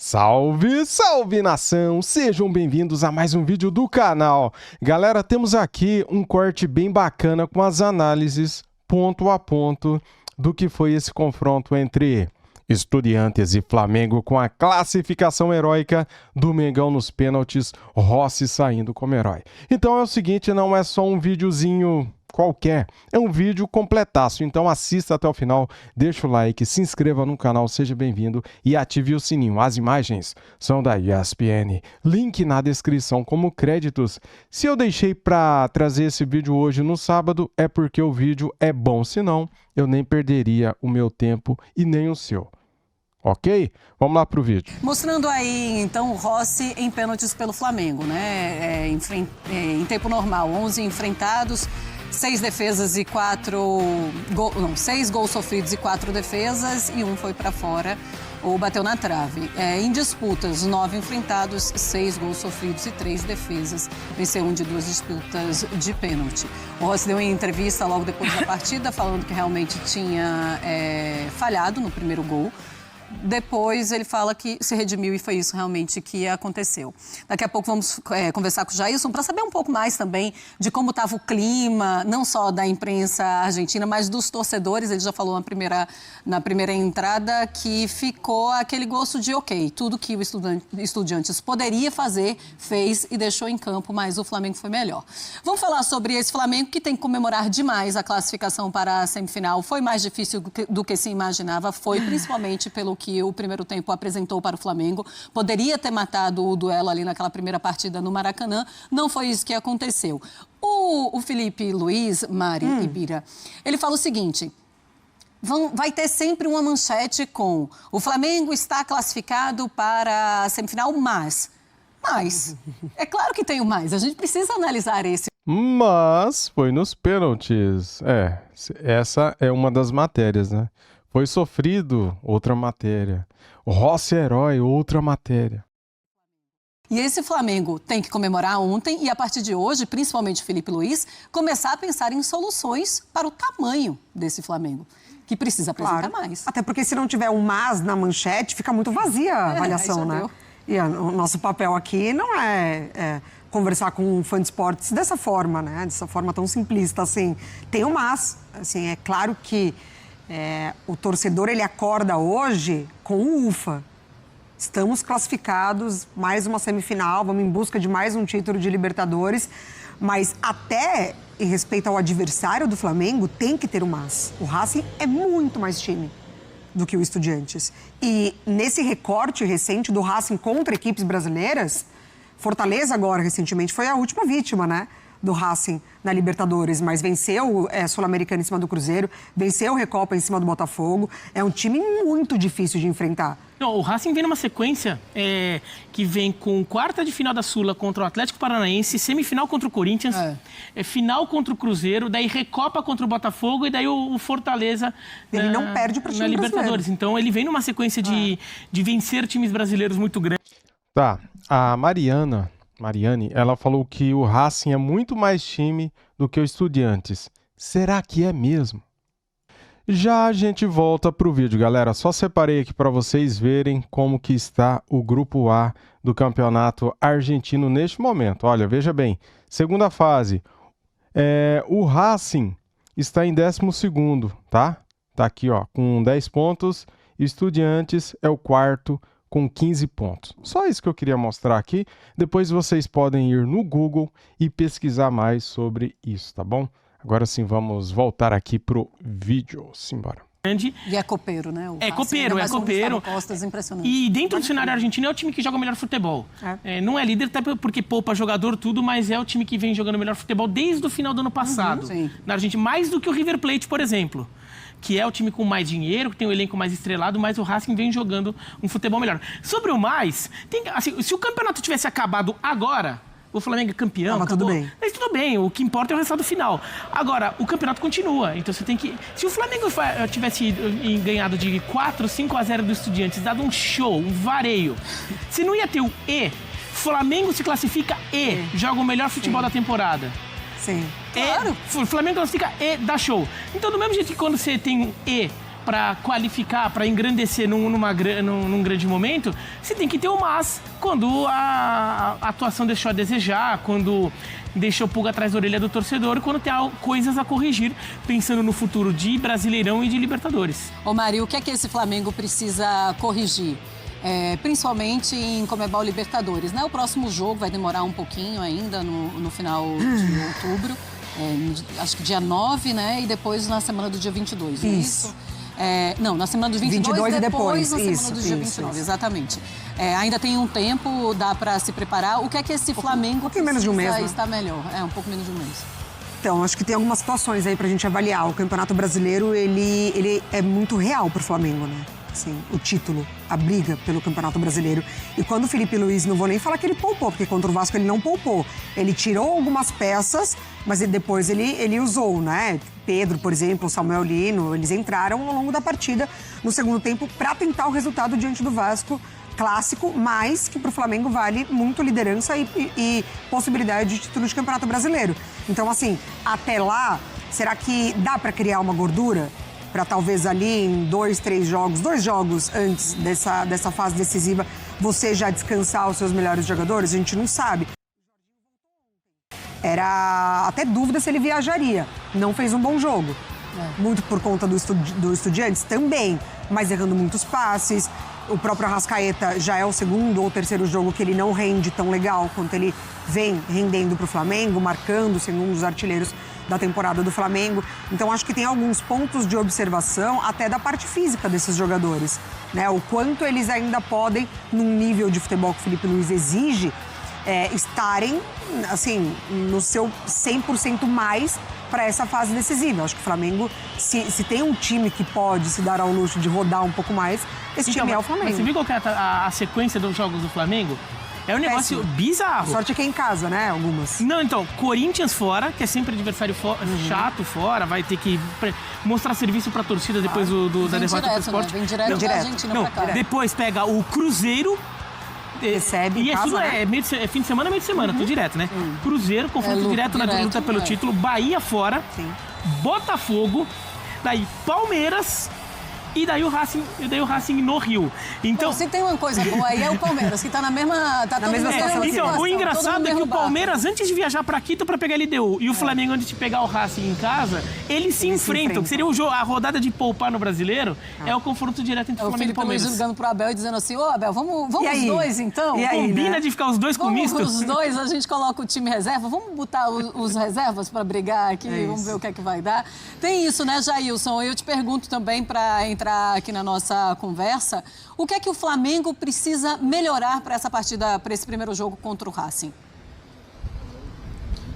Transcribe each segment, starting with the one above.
Salve, salve nação! Sejam bem-vindos a mais um vídeo do canal. Galera, temos aqui um corte bem bacana com as análises ponto a ponto do que foi esse confronto entre Estudiantes e Flamengo com a classificação heróica do Mengão nos pênaltis, Rossi saindo como herói. Então é o seguinte, não é só um videozinho qualquer, é um vídeo completaço, então assista até o final, deixa o like, se inscreva no canal, seja bem-vindo e ative o sininho. As imagens são da ESPN, link na descrição como créditos. Se eu deixei para trazer esse vídeo hoje no sábado, é porque o vídeo é bom, senão eu nem perderia o meu tempo e nem o seu. Ok? Vamos lá pro vídeo. Mostrando aí, então, o Rossi em pênaltis pelo Flamengo, né? Em tempo normal, 11 enfrentados, 6 defesas e 6 gols sofridos e 4 defesas e um foi para fora ou bateu na trave. Em disputas, 9 enfrentados, 6 gols sofridos e 3 defesas. Venceu um de 2 disputas de pênalti. O Rossi deu em entrevista logo depois da partida, falando que realmente tinha falhado no primeiro gol. Depois ele fala que se redimiu e foi isso realmente que aconteceu. Daqui a pouco vamos conversar com o Jailson para saber um pouco mais também de como estava o clima, não só da imprensa argentina, mas dos torcedores. Ele já falou na primeira entrada que ficou aquele gosto de ok, tudo que o Estudiantes poderia fazer, fez e deixou em campo, mas o Flamengo foi melhor. Vamos falar sobre esse Flamengo que tem que comemorar demais a classificação para a semifinal. Foi mais difícil do que se imaginava, foi principalmente pelo que o primeiro tempo apresentou para o Flamengo. Poderia ter matado o duelo ali naquela primeira partida no Maracanã. Não foi isso que aconteceu. O Felipe Luiz, Mari e Bira, ele fala o seguinte: vai ter sempre uma manchete com o Flamengo está classificado para a semifinal, mas é claro que tem o mais. A gente precisa analisar esse. Mas foi nos pênaltis. Essa é uma das matérias, né? Foi sofrido, outra matéria. O Rossi é herói, outra matéria. E esse Flamengo tem que comemorar ontem e, a partir de hoje, principalmente Felipe Luiz, começar a pensar em soluções para o tamanho desse Flamengo, que precisa apresentar mais. Até porque se não tiver um mas na manchete, fica muito vazia a avaliação, né? Deu. E o nosso papel aqui não é conversar com um fã de esportes dessa forma, né? Dessa forma tão simplista, assim. Tem um mas, assim, é claro que o torcedor, ele acorda hoje com um ufa. Estamos classificados, mais uma semifinal, vamos em busca de mais um título de Libertadores, mas até em respeito ao adversário do Flamengo, tem que ter um mas. O Racing é muito mais time do que o Estudiantes. E nesse recorte recente do Racing contra equipes brasileiras, Fortaleza agora, recentemente, foi a última vítima, né? Do Racing na Libertadores, mas venceu Sul-Americana em cima do Cruzeiro, venceu o Recopa em cima do Botafogo. É um time muito difícil de enfrentar. Não, o Racing vem numa sequência que vem com quarta de final da Sula contra o Atlético Paranaense, semifinal contra o Corinthians, final contra o Cruzeiro, daí Recopa contra o Botafogo e daí o Fortaleza ele não perde para time na Libertadores. Brasileiro. Então ele vem numa sequência de vencer times brasileiros muito grandes. Tá, a Mariane, ela falou que o Racing é muito mais time do que o Estudiantes. Será que é mesmo? Já a gente volta pro vídeo, galera. Só separei aqui para vocês verem como que está o Grupo A do Campeonato Argentino neste momento. Olha, veja bem. Segunda fase. O Racing está em 12º, tá? Tá aqui, ó, com 10 pontos. Estudiantes é o quarto com 15 pontos. Só isso que eu queria mostrar aqui. Depois vocês podem ir no Google e pesquisar mais sobre isso, tá bom? Agora sim, vamos voltar aqui pro vídeo. Simbora. E é copeiro, né? É copeiro. Costas, impressionante. E dentro do cenário argentino é o time que joga o melhor futebol. Não é líder até porque poupa jogador tudo, mas é o time que vem jogando o melhor futebol desde o final do ano passado. Na Argentina, mais do que o River Plate, por exemplo. Que é o time com mais dinheiro, que tem o elenco mais estrelado, mas o Racing vem jogando um futebol melhor. Sobre o mais, se o campeonato tivesse acabado agora, o Flamengo é campeão, mas acabou, tudo bem. mas tudo bem, o que importa é o resultado final. Agora, o campeonato continua, então você tem que... Se o Flamengo tivesse ganhado de 4-5-0 do Estudiantes, dado um show, um vareio, você não ia ter o Flamengo se classifica joga o melhor futebol da temporada. Sim. Claro. O Flamengo classifica e dá show. Então, do mesmo jeito que quando você tem um para qualificar, para engrandecer num grande momento, você tem que ter o mas quando a atuação deixou a desejar, quando deixou pulga atrás da orelha do torcedor, quando tem coisas a corrigir, pensando no futuro de Brasileirão e de Libertadores. Ô Mari, o que é que esse Flamengo precisa corrigir? Principalmente em Conmebol Libertadores, né? O próximo jogo vai demorar um pouquinho ainda, no final de outubro. Acho que dia 9, né? E depois na semana do dia 22, não é isso? Não, na semana do 22 e depois na semana do dia 29, exatamente. Ainda tem um tempo, dá para se preparar. O que é que esse Flamengo um pouquinho menos de um mês, né? Está melhor? Um pouco menos de um mês. Então, acho que tem algumas situações aí pra gente avaliar. O Campeonato Brasileiro, ele é muito real pro Flamengo, né? Assim, o título, a briga pelo Campeonato Brasileiro. E quando o Felipe Luiz, não vou nem falar que ele poupou, porque contra o Vasco ele não poupou. Ele tirou algumas peças, mas depois ele usou, né? Pedro, por exemplo, o Samuel Lino, eles entraram ao longo da partida no segundo tempo para tentar o resultado diante do Vasco, clássico, mas que para o Flamengo vale muito liderança e possibilidade de título de Campeonato Brasileiro. Então, assim, até lá, será que dá para criar uma gordura? Para talvez ali em 2 jogos antes dessa fase decisiva, você já descansar os seus melhores jogadores? A gente não sabe. Era até dúvida se ele viajaria. Não fez um bom jogo. Muito por conta do Estudiantes também, mas errando muitos passes. O próprio Arrascaeta já é o segundo ou terceiro jogo que ele não rende tão legal quanto ele vem rendendo para o Flamengo, marcando, segundo os artilheiros da temporada do Flamengo. Então, acho que tem alguns pontos de observação até da parte física desses jogadores, né? O quanto eles ainda podem, num nível de futebol que o Felipe Luiz exige, estarem, assim, no seu 100% mais para essa fase decisiva. Acho que o Flamengo, se tem um time que pode se dar ao luxo de rodar um pouco mais, esse time é o Flamengo. Mas você viu qual que é a sequência dos jogos do Flamengo? É um negócio bizarro. A sorte é que é em casa, né? Algumas. Não, então, Corinthians fora, que é sempre adversário chato fora, vai ter que mostrar serviço pra torcida depois da derrota pro Sport. Né? Vem direto da Argentina pra cá. Depois pega o Cruzeiro. Recebe e casa, tudo né? é fim de semana, meio de semana, tudo direto, né? Cruzeiro, confronto direto na luta pelo título, Bahia fora, Botafogo, daí Palmeiras e daí o Racing no Rio. Então, se tem uma coisa boa aí é o Palmeiras, que tá na mesma situação. Então, o engraçado é que o Palmeiras, antes de viajar pra Quito pra pegar a LDU, e o Flamengo, antes de pegar o Racing em casa, eles se enfrentam. Que seria a rodada de poupar no Brasileiro, é o confronto direto entre o Flamengo e o Palmeiras. O Felipe Luiz ligando pro Abel e dizendo assim, ô Abel, vamos os dois então? E aí, combina, né? De ficar os dois com misto? Os dois, a gente coloca o time reserva, vamos botar os reservas pra brigar aqui, vamos ver o que é que vai dar. Tem isso, né, Jailson? Eu te pergunto também pra entrar aqui na nossa conversa, o que é que o Flamengo precisa melhorar para essa partida, para esse primeiro jogo contra o Racing?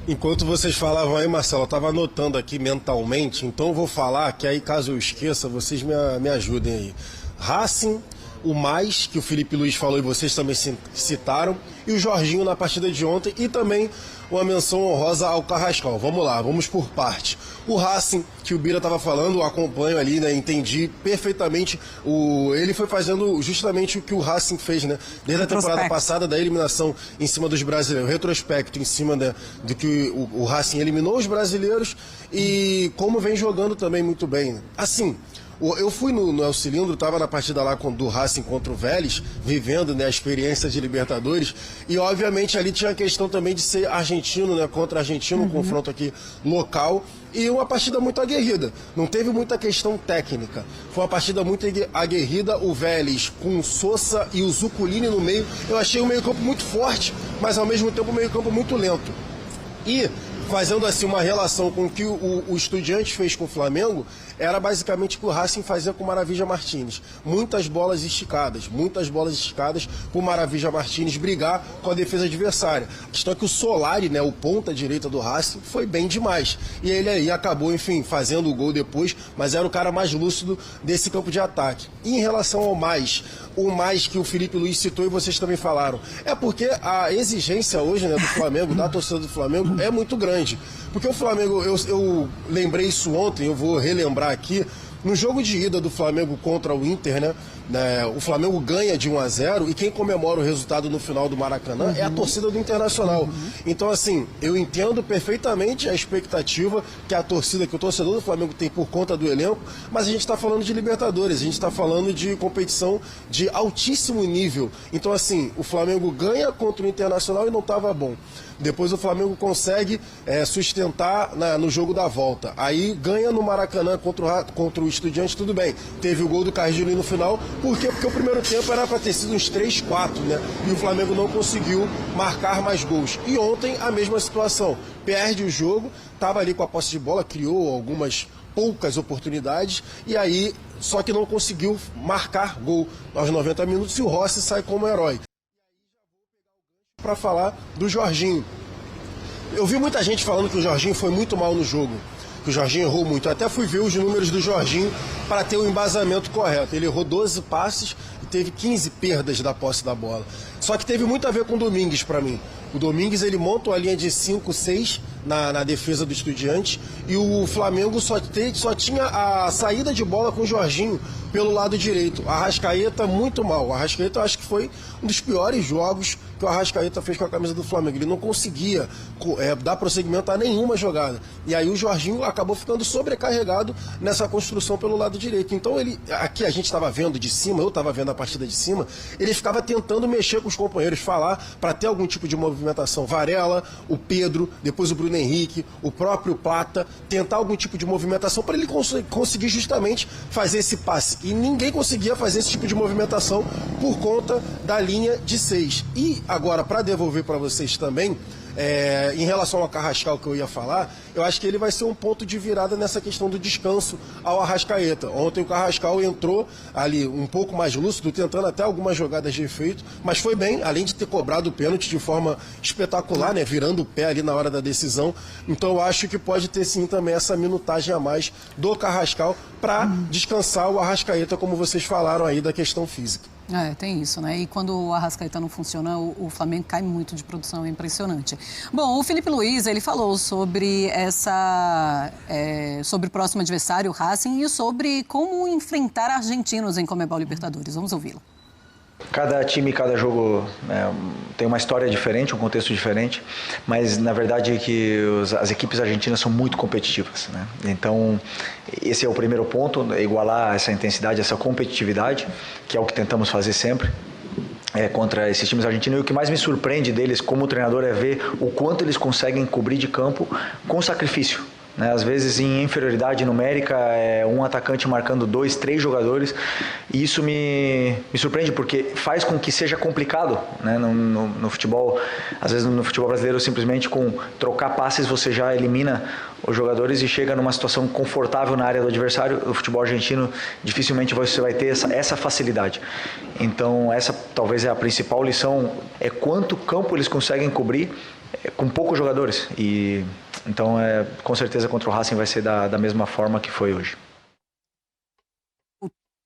Enquanto vocês falavam aí, Marcelo, eu estava anotando aqui mentalmente, então eu vou falar que aí, caso eu esqueça, vocês me ajudem aí. Racing, o mais, que o Felipe Luiz falou e vocês também citaram, e o Jorginho na partida de ontem, e também uma menção honrosa ao Carrascal. Vamos lá, vamos por parte. O Racing, que o Bira estava falando, eu acompanho ali, né? Entendi perfeitamente. Ele foi fazendo justamente o que o Racing fez, né? Desde a temporada passada, da eliminação em cima dos brasileiros, retrospecto em cima do que o Racing eliminou os brasileiros e como vem jogando também muito bem. Assim, eu fui no El Cilindro, estava na partida lá do Racing contra o Vélez, vivendo, né, a experiência de Libertadores, e obviamente ali tinha a questão também de ser argentino, né, contra argentino, um confronto aqui local, e uma partida muito aguerrida. Não teve muita questão técnica. Foi uma partida muito aguerrida, o Vélez com o Sosa e o Zuculini no meio. Eu achei o meio-campo muito forte, mas ao mesmo tempo o meio-campo muito lento. E fazendo assim uma relação com o que o Estudiantes fez com o Flamengo, era basicamente o que o Racing fazia com o Maravilha Martínez. Muitas bolas esticadas para o Maravilha Martínez brigar com a defesa adversária. A questão é que o Solari, né, o ponta direita do Racing, foi bem demais. E ele aí acabou, enfim, fazendo o gol depois, mas era o cara mais lúcido desse campo de ataque. E em relação ao mais, o mais que o Felipe Luiz citou e vocês também falaram, é porque a exigência hoje, né, do Flamengo, da torcida do Flamengo, é muito grande. Porque o Flamengo, eu lembrei isso ontem, eu vou relembrar aqui, no jogo de ida do Flamengo contra o Inter, né? né, o Flamengo ganha de 1-0 e quem comemora o resultado no final do Maracanã é a torcida do Internacional. Então, assim, eu entendo perfeitamente a expectativa que a torcida, que o torcedor do Flamengo tem por conta do elenco, mas a gente está falando de Libertadores, a gente está falando de competição de altíssimo nível. Então, assim, o Flamengo ganha contra o Internacional e não estava bom. Depois o Flamengo consegue sustentar no jogo da volta. Aí ganha no Maracanã contra o Estudiantes, tudo bem. Teve o gol do Cargilho no final. Por quê? Porque o primeiro tempo era para ter sido uns 3-4, né? E o Flamengo não conseguiu marcar mais gols. E ontem a mesma situação. Perde o jogo, estava ali com a posse de bola, criou algumas poucas oportunidades e aí só que não conseguiu marcar gol aos 90 minutos e o Rossi sai como herói. Para falar do Jorginho. Eu vi muita gente falando que o Jorginho foi muito mal no jogo, que o Jorginho errou muito. Eu até fui ver os números do Jorginho para ter o embasamento correto. Ele errou 12 passes e teve 15 perdas da posse da bola. Só que teve muito a ver com o Domingues para mim. O Domingues, ele monta uma linha de 5-6 na defesa do Estudiantes e o Flamengo só tinha a saída de bola com o Jorginho pelo lado direito. A Arrascaeta muito mal. A Arrascaeta eu acho que foi um dos piores jogos que o Arrascaeta fez com a camisa do Flamengo. Ele não conseguia dar prosseguimento a nenhuma jogada. E aí o Jorginho acabou ficando sobrecarregado nessa construção pelo lado direito. Então ele, aqui a gente estava vendo de cima, eu estava vendo a partida de cima, ele ficava tentando mexer com os companheiros, falar para ter algum tipo de movimentação. Varela, o Pedro, depois o Bruno Henrique, o próprio Plata, tentar algum tipo de movimentação para ele conseguir justamente fazer esse passe. E ninguém conseguia fazer esse tipo de movimentação por conta da linha de 6. E agora, para devolver para vocês também, em relação ao Carrascal que eu ia falar, eu acho que ele vai ser um ponto de virada nessa questão do descanso ao Arrascaeta. Ontem o Carrascal entrou ali um pouco mais lúcido, tentando até algumas jogadas de efeito, mas foi bem, além de ter cobrado o pênalti de forma espetacular, né, virando o pé ali na hora da decisão. Então eu acho que pode ter sim também essa minutagem a mais do Carrascal para descansar o Arrascaeta, como vocês falaram aí da questão física. Tem isso, né? E quando o Arrascaeta não funciona, o Flamengo cai muito de produção, é impressionante. Bom, o Felipe Luiz, ele falou sobre sobre o próximo adversário, o Racing, e sobre como enfrentar argentinos em Conmebol Libertadores. Vamos ouvi-lo. Cada time, cada jogo tem uma história diferente, um contexto diferente, mas na verdade que as equipes argentinas são muito competitivas, né? Então esse é o primeiro ponto, igualar essa intensidade, essa competitividade, que é o que tentamos fazer sempre contra esses times argentinos. E o que mais me surpreende deles como treinador é ver o quanto eles conseguem cobrir de campo com sacrifício. Às vezes em inferioridade numérica, um atacante marcando 2, 3 jogadores, e isso me surpreende porque faz com que seja complicado, né? No futebol. Às vezes no futebol brasileiro, simplesmente com trocar passes você já elimina os jogadores e chega numa situação confortável na área do adversário. No futebol argentino dificilmente você vai ter essa facilidade. Então essa talvez é a principal lição, é quanto campo eles conseguem cobrir com poucos jogadores. E então, com certeza, contra o Racing vai ser da mesma forma que foi hoje.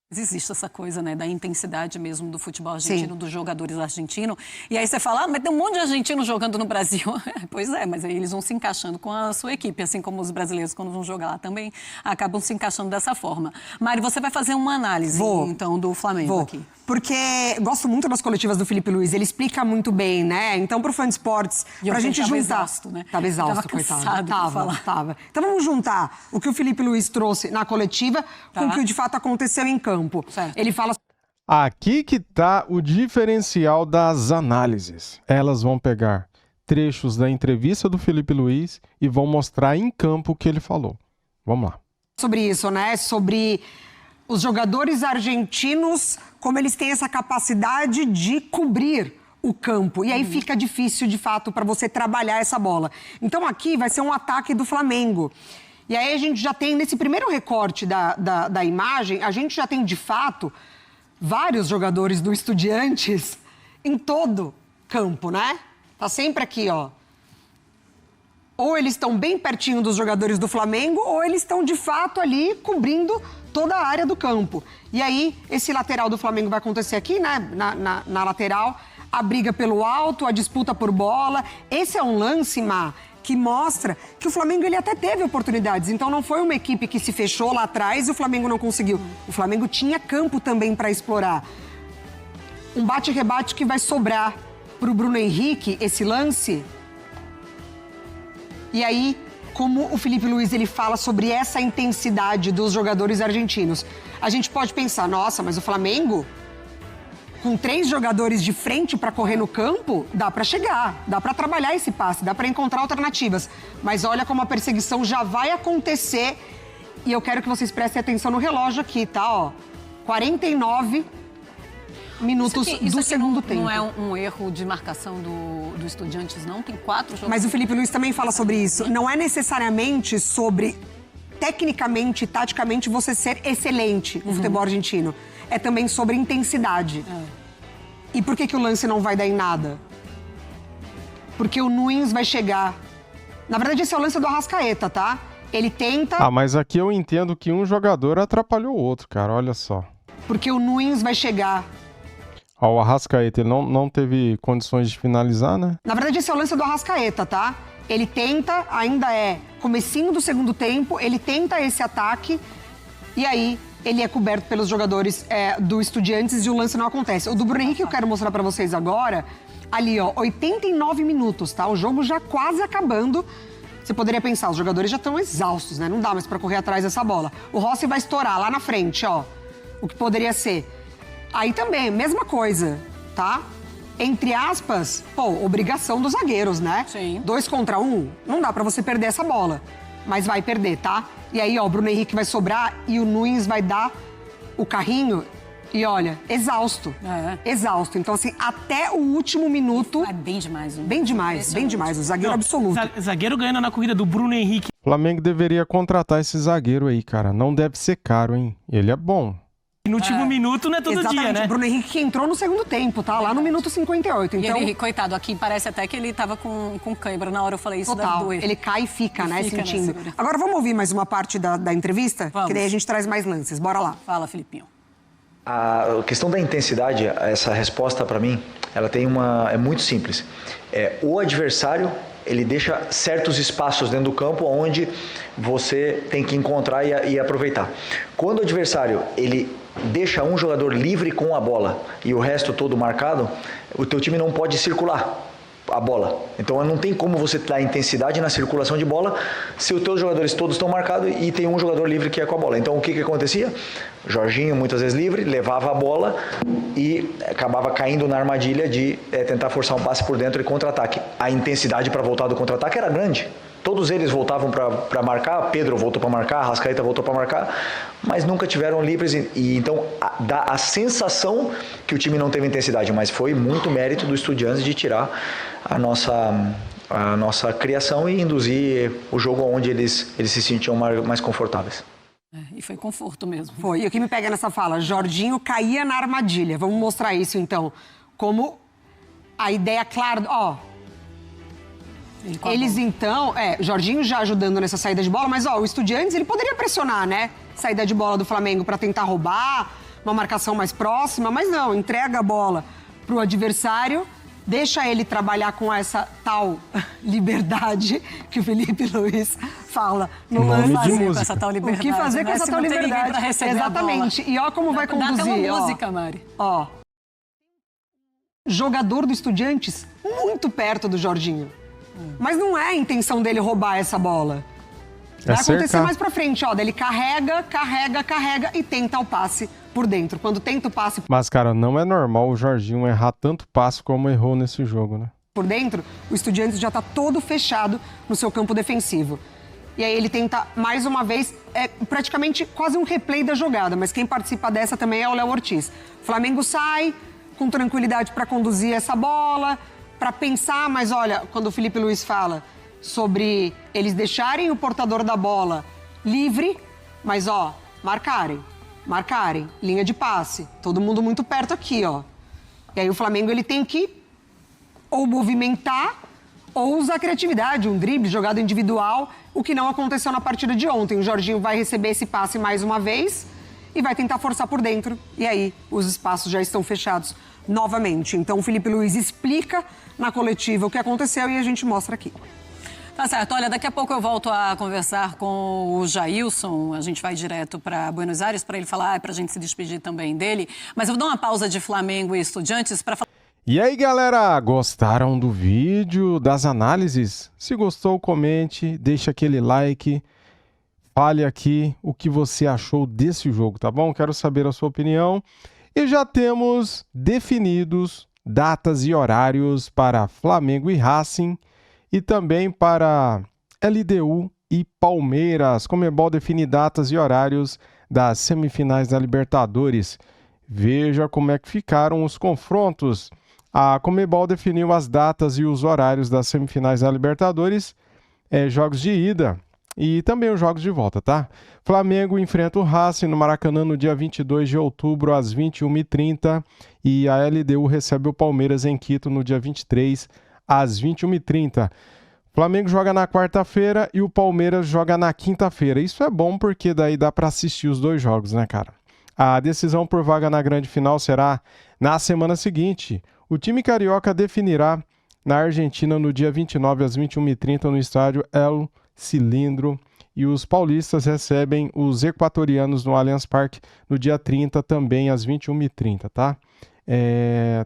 Existe essa coisa, né, da intensidade mesmo do futebol argentino, dos jogadores argentinos. E aí você fala, mas tem um monte de argentinos jogando no Brasil. Pois é, mas aí eles vão se encaixando com a sua equipe, assim como os brasileiros, quando vão jogar lá, também acabam se encaixando dessa forma. Mari, você vai fazer uma análise, então, do Flamengo aqui. Porque gosto muito das coletivas do Felipe Luiz, ele explica muito bem, né? Então, pro Fã de Esportes, pra gente juntar... Exausto, né? Tava exausto, coitado. Tava. Então, vamos juntar o que o Felipe Luiz trouxe na coletiva com o que de fato aconteceu em campo. Certo. Ele fala... Aqui que tá o diferencial das análises. Elas vão pegar trechos da entrevista do Felipe Luiz e vão mostrar em campo o que ele falou. Vamos lá. Sobre isso, né? Sobre os jogadores argentinos, como eles têm essa capacidade de cobrir o campo. E aí fica difícil, de fato, para você trabalhar essa bola. Então aqui vai ser um ataque do Flamengo. E aí a gente já tem, nesse primeiro recorte da imagem, a gente já tem, de fato, vários jogadores do Estudiantes em todo campo, né? Tá sempre aqui, ó. Ou eles estão bem pertinho dos jogadores do Flamengo, ou eles estão, de fato, ali cobrindo toda a área do campo. E aí, esse lateral do Flamengo vai acontecer aqui, né? Na lateral, a briga pelo alto, a disputa por bola. Esse é um lance, Má, que mostra que o Flamengo ele até teve oportunidades. Então não foi uma equipe que se fechou lá atrás e o Flamengo não conseguiu. O Flamengo tinha campo também para explorar. Um bate-rebate que vai sobrar para o Bruno Henrique, esse lance. E aí, como o Filipe Luís ele fala sobre essa intensidade dos jogadores argentinos, a gente pode pensar, nossa, mas o Flamengo, com 3 jogadores de frente para correr no campo, dá para chegar, dá para trabalhar esse passe, dá para encontrar alternativas. Mas olha como a perseguição já vai acontecer e eu quero que vocês prestem atenção no relógio aqui, tá? Ó, 49 minutos do segundo tempo. Não é um erro de marcação do Estudiantes, não? Tem 4 jogadores. Mas o Filipe Luís também fala sobre isso. Não é necessariamente sobre, tecnicamente, taticamente, você ser excelente no futebol argentino. É também sobre intensidade. E por que o lance não vai dar em nada? Porque o Nunes vai chegar. Na verdade, esse é o lance do Arrascaeta, tá? Ele tenta... Ah, mas aqui eu entendo que um jogador atrapalhou o outro, cara. Olha só. Porque o Nunes vai chegar. Ó, o Arrascaeta, ele não teve condições de finalizar, né? Na verdade, esse é o lance do Arrascaeta, tá? Ele tenta, ainda é comecinho do segundo tempo, ele tenta esse ataque e aí ele é coberto pelos jogadores do Estudiantes e o lance não acontece. O do Bruno Henrique eu quero mostrar pra vocês agora, ali ó, 89 minutos, tá? O jogo já quase acabando. Você poderia pensar, os jogadores já estão exaustos, né? Não dá mais pra correr atrás dessa bola. O Rossi vai estourar lá na frente, ó, o que poderia ser. Aí também, mesma coisa, tá? Entre aspas, pô, obrigação dos zagueiros, né? Sim. 2 contra 1, não dá pra você perder essa bola. Mas vai perder, tá? E aí, ó, o Bruno Henrique vai sobrar e o Nunes vai dar o carrinho e, olha, exausto. Exausto. Então, assim, até o último minuto... É bem demais. Bem demais, bem demais. O zagueiro absoluto. Zagueiro ganhando na corrida do Bruno Henrique. O Flamengo deveria contratar esse zagueiro aí, cara. Não deve ser caro, hein? Ele é bom. No último minuto não é todo Exatamente. dia, né? O Bruno Henrique que entrou no segundo tempo, tá? Lá no minuto 58. Então, E ele, coitado, aqui parece até que ele tava com cãibra. Na hora eu falei isso, deve total. doer. Ele cai e fica, né? Fica, né, Sentindo. segura. Agora vamos ouvir mais uma parte da entrevista? Vamos. Que daí a gente traz mais lances. Bora lá. Fala, Filipinho. A questão da intensidade, essa resposta para mim, ela tem é muito simples. O adversário, ele deixa certos espaços dentro do campo onde você tem que encontrar e aproveitar. Quando o adversário, ele deixa um jogador livre com a bola e o resto todo marcado, o teu time não pode circular a bola. Então não tem como você dar intensidade na circulação de bola se os teus jogadores todos estão marcados e tem um jogador livre que é com a bola. Então o que acontecia? Jorginho, muitas vezes livre, levava a bola e acabava caindo na armadilha de tentar forçar um passe por dentro e contra-ataque. A intensidade para voltar do contra-ataque era grande. Todos eles voltavam para marcar, Pedro voltou para marcar, Arrascaeta voltou para marcar, mas nunca tiveram livres e então dá a sensação que o time não teve intensidade, mas foi muito mérito do Estudiantes de tirar a nossa criação e induzir o jogo onde eles se sentiam mais confortáveis. E foi conforto mesmo. Foi. E o que me pega nessa fala? Jorginho caía na armadilha. Vamos mostrar isso, então. Como a ideia clara... Ó, eles então... Jorginho já ajudando nessa saída de bola, mas ó, o Estudiantes, ele poderia pressionar, né? Saída de bola do Flamengo para tentar roubar, uma marcação mais próxima, mas não, entrega a bola pro adversário, deixa ele trabalhar com essa tal liberdade que o Filipe Luís fala no Nome lance. de música. Com essa tal liberdade, O que fazer com né? essa Se tal não tem ninguém liberdade? pra receber Exatamente. a bola. E ó como vai conduzir. Dá até uma ó. música, Mari. Ó. Jogador do Estudiantes muito perto do Jorginho. Mas não é a intenção dele roubar essa bola. Vai acontecer cercar. mais pra frente, ó. Ele carrega e tenta o passe por dentro. Quando tenta o passe Mas, cara, não é normal o Jorginho errar tanto passe como errou nesse jogo, né? por dentro, o Estudiantes já tá todo fechado no seu campo defensivo. E aí ele tenta, mais uma vez, praticamente quase um replay da jogada, mas quem participa dessa também é o Léo Ortiz. O Flamengo sai com tranquilidade para conduzir essa bola, para pensar, mas olha, quando o Filipe Luís fala sobre eles deixarem o portador da bola livre, mas ó, marcarem, linha de passe, todo mundo muito perto aqui, ó. E aí o Flamengo ele tem que ou movimentar ou usar criatividade, um drible, jogada individual, o que não aconteceu na partida de ontem. O Jorginho vai receber esse passe mais uma vez e vai tentar forçar por dentro. E aí os espaços já estão fechados novamente. Então o Filipe Luís explica na coletiva o que aconteceu e a gente mostra aqui. Tá certo. Olha, daqui a pouco eu volto a conversar com o Jailson. A gente vai direto para Buenos Aires para ele falar, para a gente se despedir também dele. Mas eu vou dar uma pausa de Flamengo e Estudiantes para falar. E aí, galera, gostaram do vídeo, das análises? Se gostou, comente, deixa aquele like, fale aqui o que você achou desse jogo, tá bom? Quero saber a sua opinião. E já temos definidos datas e horários para Flamengo e Racing e também para LDU e Palmeiras. Conmebol define datas e horários das semifinais da Libertadores. Veja como é que ficaram os confrontos. A Conmebol definiu as datas e os horários das semifinais da Libertadores, jogos de ida e também os jogos de volta, tá? Flamengo enfrenta o Racing no Maracanã no dia 22 de outubro, às 21h30, e a LDU recebe o Palmeiras em Quito no dia 23, às 21h30. Flamengo joga na quarta-feira e o Palmeiras joga na quinta-feira. Isso é bom porque daí dá para assistir os dois jogos, né, cara? A decisão por vaga na grande final será na semana seguinte. O time carioca definirá na Argentina no dia 29 às 21h30 no estádio El Cilindro, e os paulistas recebem os equatorianos no Allianz Parque no dia 30 também às 21h30, tá?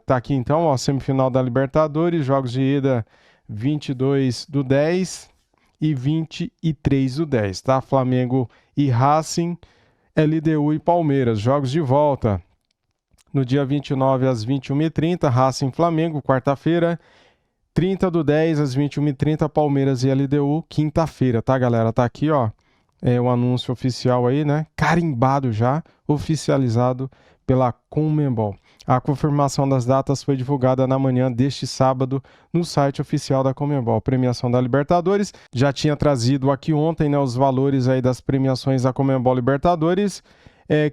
Tá aqui então, ó, semifinal da Libertadores, jogos de ida 22/10 e 23/10, tá? Flamengo e Racing, LDU e Palmeiras. Jogos de volta no dia 29 às 21h30, Racing e Flamengo, quarta-feira, 30/10 às 21h30, Palmeiras e LDU, quinta-feira, tá, galera? Tá aqui, ó, o anúncio oficial aí, né? Carimbado já, oficializado pela Conmebol. A confirmação das datas foi divulgada na manhã deste sábado no site oficial da Conmebol. Premiação da Libertadores, já tinha trazido aqui ontem, né, os valores aí das premiações da Conmebol Libertadores.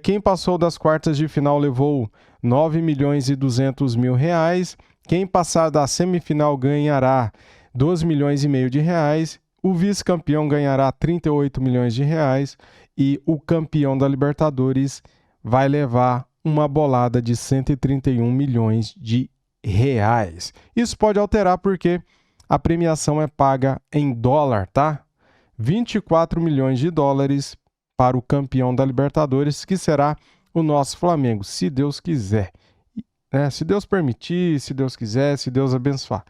Quem passou das quartas de final levou R$ 9.200.000. Quem passar da semifinal ganhará R$ 2,5 milhões. O vice-campeão ganhará R$ 38 milhões. E o campeão da Libertadores vai levar uma bolada de R$ 131 milhões. Isso pode alterar porque a premiação é paga em dólar, tá? 24 milhões de dólares para o campeão da Libertadores, que será o nosso Flamengo, se Deus quiser. Se Deus permitir, se Deus quiser, se Deus abençoar.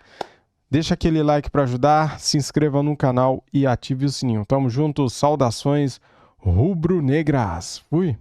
Deixa aquele like para ajudar, se inscreva no canal e ative o sininho. Tamo junto, saudações rubro-negras. Fui!